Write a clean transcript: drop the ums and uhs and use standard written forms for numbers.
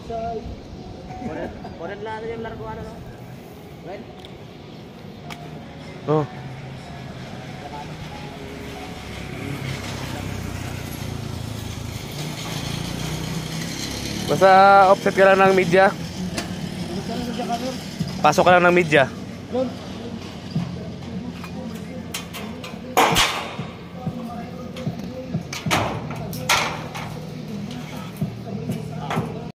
Ponen lang yung largo ano no? Right? Oh. Basta offset ka lang ng media. Pasok ka lang ng media.